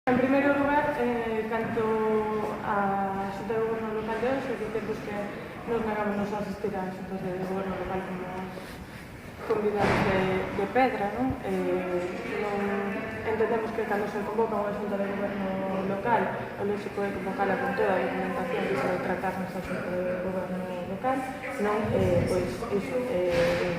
En primeiro lugar, canto a Xunta de Goberno local de hoxe, dicemos que nos negamos a asistir a xuntas de goberno local como convidados de pedra, non? Entendemos que cando se convoca unha xunta de goberno local, o lógico é convocala con toda a documentación que se vai tratar nesa xunta de goberno local, non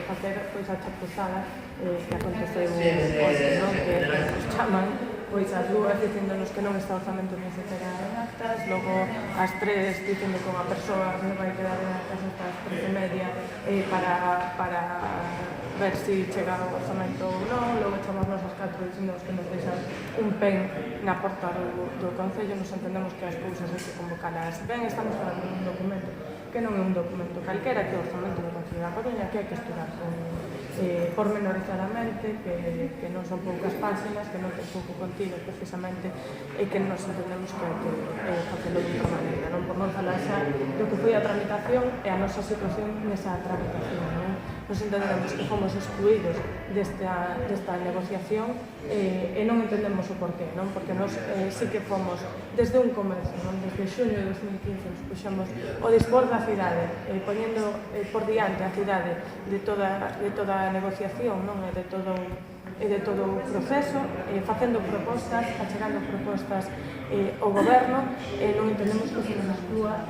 facer a chapuzada que aconteceu hoxe, non? Que nos chaman as dúas dicéndonos que non está o orzamento nin sequera en actas, logo as tres dicendo que unha persoa non vai quedar en actas hasta as 13:30 para ver se chega o orzamento ou non, logo chamamos as 4 dicendo que nos deixan un pen na porta do Concello. Nos entendemos que as cousas hai que convocalas ben, estamos falando dun documento que non é un documento calquera, que é o orzamento do Concello da Coruña, que hai que estudar pormenorizadamente, que non son poucas páxinas, que non ten pouco contido precisamente, e que nos entendemos que hai que facelo de outra maneira, non? Por non falar xa do que foi a tramitación e a nosa situación nesa tramitación, non? Nos entendemos que fomos excluídos desta negociación e non entendemos o porqué, non? Porque nos sí que fomos desde un comezo, non? Desde xuño de 2015 nos puxemos o dispor da cidade, poñendo por diante a cidade de toda a negociación, non? E de todo o proceso, facendo propostas, achegando propostas ao goberno, non entendemos que se nos exclúa,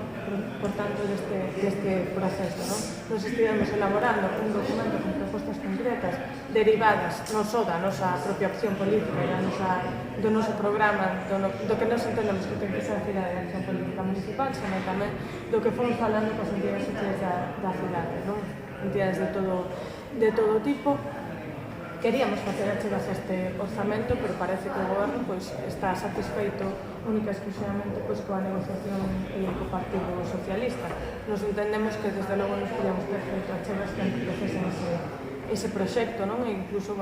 por tanto, deste proceso, non? Nos estivemos elaborando un documento con propostas concretas derivadas non só da nosa propia opción política e do noso programa, do que nos entendemos que ten que ser a cidade de acción política municipal, senón tamén do que fomos falando coas entidades sociais da cidade, non? Entidades de todo tipo. Queríamos facer achegas a este orzamento, pero parece que o goberno está satisfeito única e exclusivamente coa negociación co Partido Socialista. Nos entendemos que desde logo nos podíamos ter feito achegas que enriquecesen ese proxecto, non? E incluso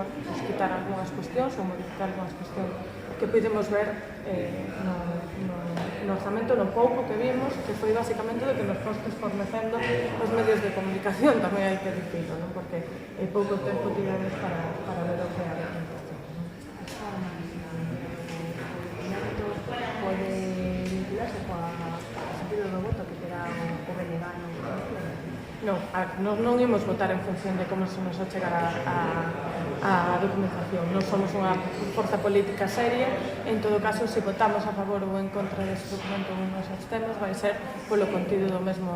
quitar algunhas cuestións ou modificar algunhas cuestións que podemos ver no orzamento, no pouco que vimos, que foi basicamente do que nos fostes fornecendo os medios de comunicación, tamén hai que dicirlo, non? Porque pouco tempo tivemos para ver o que era a documentación. Pode vincularse coa sentido do voto que terá o Belegano? Non imos votar en función de como se nos achegara a documentación. Non somos unha forza política seria. En todo caso, se votamos a favor ou en contra dese documento ou nos abstemos, vai ser polo contido do mesmo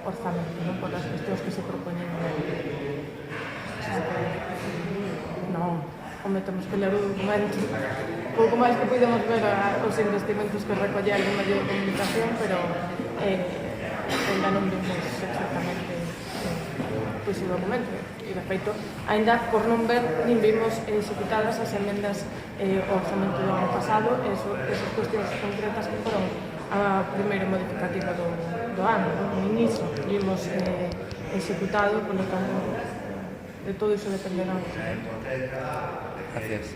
orzamento, non por as cuestións que se propoñen nele. Non, temos que ler o documento. Pouco máis que podemos ver os investimentos que recollía algún medio de comunicación, pero ainda non vimos exactamente o documento. E, de feito, ainda por non ver, nin vimos executadas as emendas ao orzamento do ano pasado, esas cuestións concretas que foron a primeira modificativa do ano, no inicio. Vimos executado, polo tanto, de todo iso dependerá. Gracias.